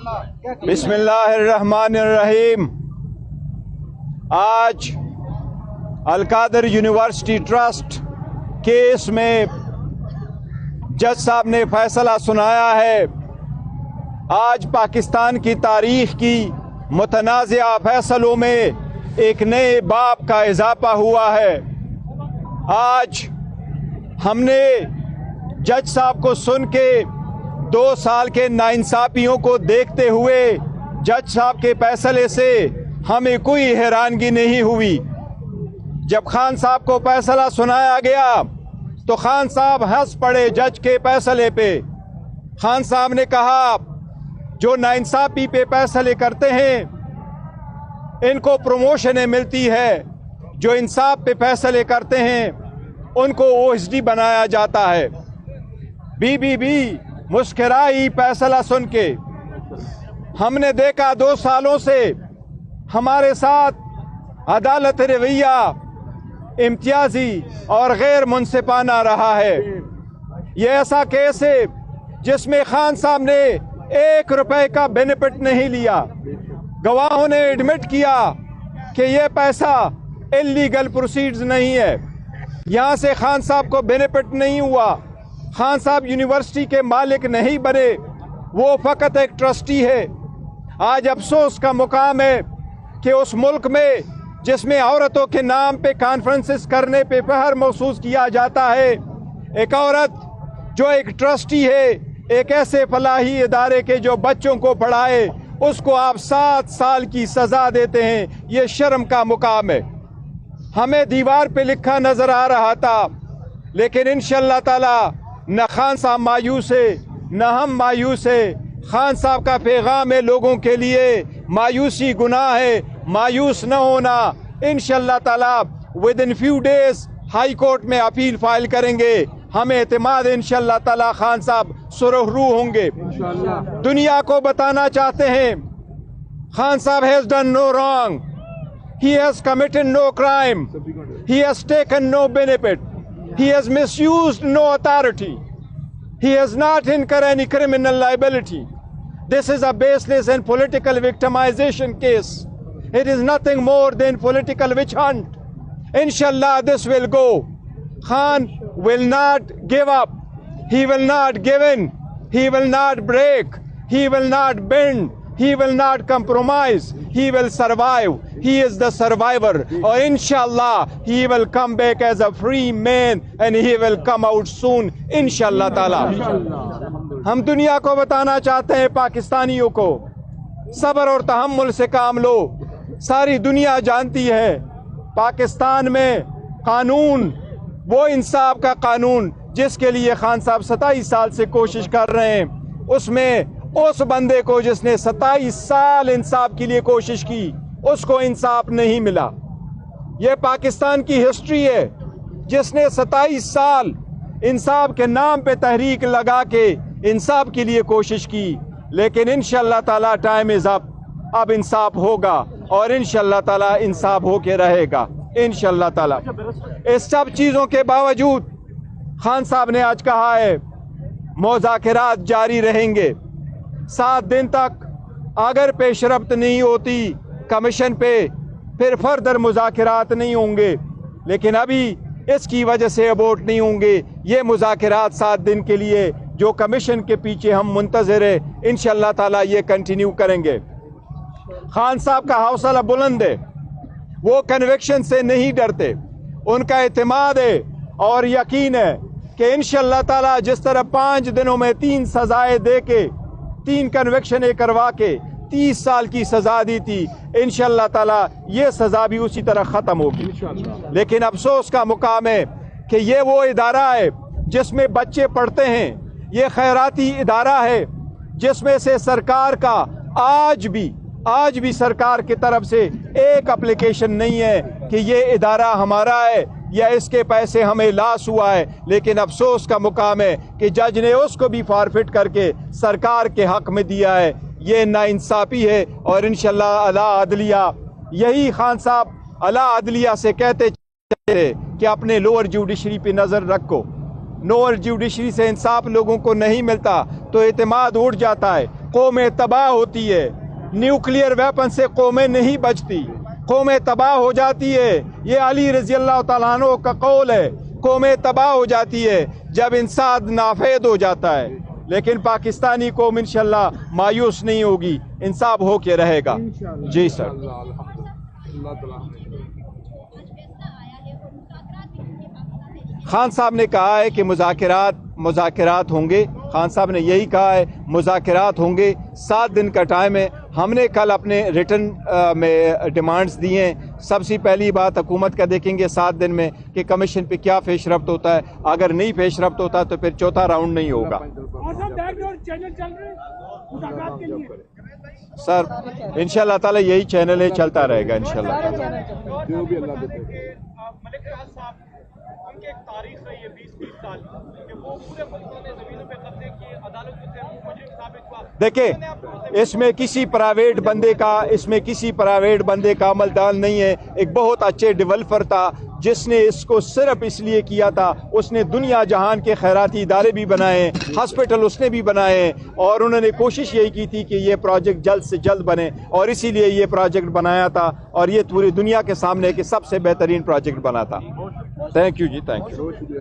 بسم اللہ الرحمن الرحیم۔ آج القادر یونیورسٹی ٹرسٹ کیس میں جج صاحب نے فیصلہ سنایا ہے۔ آج پاکستان کی تاریخ کی متنازعہ فیصلوں میں ایک نئے باب کا اضافہ ہوا ہے۔ آج ہم نے جج صاحب کو سن کے 2 سال کے ناانصافیوں کو دیکھتے ہوئے جج صاحب کے فیصلے سے ہمیں کوئی حیرانگی نہیں ہوئی۔ جب خان صاحب کو فیصلہ سنایا گیا تو خان صاحب ہنس پڑے جج کے فیصلے پہ۔ خان صاحب نے کہا جو ناانصافی پہ فیصلے کرتے ہیں ان کو پروموشنیں ملتی ہے، جو انصاف پہ فیصلے کرتے ہیں ان کو OSD بنایا جاتا ہے۔ بی مسکرائی فیصلہ سن کے۔ ہم نے دیکھا 2 سالوں سے ہمارے ساتھ عدالت رویہ امتیازی اور غیر منصفانہ رہا ہے۔ یہ ایسا کیس ہے جس میں خان صاحب نے 1 روپے کا بینیفٹ نہیں لیا۔ گواہوں نے ایڈمٹ کیا کہ یہ پیسہ انلیگل پروسیڈز نہیں ہے۔ یہاں سے خان صاحب کو بینیفٹ نہیں ہوا۔ خان صاحب یونیورسٹی کے مالک نہیں بنے، وہ فقط ایک ٹرسٹی ہے۔ آج افسوس کا مقام ہے کہ اس ملک میں جس میں عورتوں کے نام پہ کانفرنسز کرنے پہ فخر محسوس کیا جاتا ہے، ایک عورت جو ایک ٹرسٹی ہے ایک ایسے فلاحی ادارے کے جو بچوں کو پڑھائے، اس کو آپ 7 سال کی سزا دیتے ہیں۔ یہ شرم کا مقام ہے۔ ہمیں دیوار پہ لکھا نظر آ رہا تھا، لیکن انشاءاللہ تعالی نہ خان صاحب مایوس ہے نہ ہم مایوس ہے۔ خان صاحب کا پیغام ہے لوگوں کے لیے، مایوسی گناہ ہے، مایوس نہ ہونا۔ انشاءاللہ تعالی within few days high court میں اپیل فائل کریں گے۔ ہمیں اعتماد انشاءاللہ تعالی خان صاحب سرخ روح ہوں گے۔ دنیا کو بتانا چاہتے ہیں خان صاحب has done no wrong. He has committed no crime. He has taken no benefit. He has misused no authority. He has not incurred any criminal liability. This is a baseless and political victimization case. It is nothing more than political witch hunt. Inshallah, this will go. Khan will not give up. He will not give in. He will not break. He will not bend. He will not compromise. He will survive. He is the survivor. Or inshallah, he will come back as a free man and he will come out soon. Inshallah ta'ala. ہم دنیا کو بتانا چاہتے ہیں پاکستانیوں کو صبر اور تحمل سے کام لو۔ ساری دنیا جانتی ہے پاکستان میں قانون وہ انصاف کا قانون جس کے لیے خان صاحب 27 سال سے کوشش کر رہے ہیں، اس میں اس بندے کو جس نے 27 سال انصاف کے لیے کوشش کی اس کو انصاف نہیں ملا۔ یہ پاکستان کی ہسٹری ہے جس نے 27 سال انصاف کے نام پہ تحریک لگا کے انصاف کے لیے کوشش کی، لیکن انشاءاللہ تعالی ٹائم از اپ۔ اب انصاف ہوگا اور انشاءاللہ تعالی انصاف ہو کے رہے گا انشاءاللہ تعالی۔ اس سب چیزوں کے باوجود خان صاحب نے آج کہا ہے مذاکرات جاری رہیں گے 7 دن تک۔ اگر پیش رفت نہیں ہوتی کمیشن پہ پھر فردر مذاکرات نہیں ہوں گے، لیکن ابھی اس کی وجہ سے ابورٹ نہیں ہوں گے۔ یہ مذاکرات 7 دن کے لیے جو کمیشن کے پیچھے ہم منتظر ہیں، انشاءاللہ تعالی یہ کنٹینیو کریں گے۔ خان صاحب کا حوصلہ بلند ہے، وہ کنوکشن سے نہیں ڈرتے، ان کا اعتماد ہے اور یقین ہے کہ انشاءاللہ تعالی جس طرح 5 دنوں میں 3 سزائیں دے کے 3 کنوکشنیں کروا کے 30 سال کی سزا دی تھی، انشاءاللہ تعالی یہ سزا بھی اسی طرح ختم ہوگی۔ لیکن افسوس کا مقام ہے کہ یہ وہ ادارہ ہے جس میں بچے پڑھتے ہیں، یہ خیراتی ادارہ ہے جس میں سے سرکار کا آج بھی سرکار کی طرف سے ایک اپلیکیشن نہیں ہے کہ یہ ادارہ ہمارا ہے یا اس کے پیسے ہمیں لاس ہوا ہے۔ لیکن افسوس کا مقام ہے کہ جج نے اس کو بھی فارفٹ کر کے سرکار کے حق میں دیا ہے۔ یہ ناانصافی ہے اور انشاءاللہ اعلیٰ عدلیہ، یہی خان صاحب اعلیٰ عدلیہ سے کہتے چاہتے کہ اپنے لوور جوڈیشری پہ نظر رکھو۔ لوور جوڈیشری سے انصاف لوگوں کو نہیں ملتا تو اعتماد اٹھ جاتا ہے۔ قومیں تباہ ہوتی ہے. نیوکلیئر ویپن سے قومیں نہیں بچتی, قومیں تباہ ہو جاتی ہے. یہ علی رضی اللہ تعالیٰ عنہ کا قول ہے. قومیں تباہ ہو جاتی ہے جب انسان نافید ہو جاتا ہے. لیکن پاکستانی قوم انشاءاللہ مایوس نہیں ہوگی, انصاف ہو کے رہے گا. جی سر. خان صاحب نے کہا ہے کہ مذاکرات ہوں گے. خان صاحب نے یہی کہا ہے مذاکرات ہوں گے. 7 دن کا ٹائم ہے. ہم نے کل اپنے ریٹن میں ڈیمانڈز دی ہیں. سب سے پہلی بات حکومت کا دیکھیں گے 7 دن میں کہ کمیشن پہ کیا پیش رفت ہوتا ہے. اگر نہیں پیش رفت ہوتا تو پھر چوتھا راؤنڈ نہیں ہوگا. سر انشاءاللہ تعالی یہی چینل ہے, چلتا رہے گا انشاءاللہ. ملک ریاض صاحب ان کی ایک تاریخ رہی ہے 20-30 سال کہ وہ پورے ملک نے زمینوں پہ قبضے کیے, عدالت سے مجرم ثابت ہوا. دیکھیں اس میں کسی پرائیویٹ بندے کا عمل دان نہیں ہے. ایک بہت اچھے ڈیولپر تھا جس نے اس کو صرف اس لیے کیا تھا, اس نے دنیا جہان کے خیراتی ادارے بھی بنائے, ہاسپٹل اس نے بھی بنائے, اور انہوں نے کوشش یہی کی تھی کہ یہ پروجیکٹ جلد سے جلد بنے, اور اسی لیے یہ پروجیکٹ بنایا تھا, اور یہ پوری دنیا کے سامنے کہ سب سے بہترین پروجیکٹ بنا تھا. Thank you ji, thank you.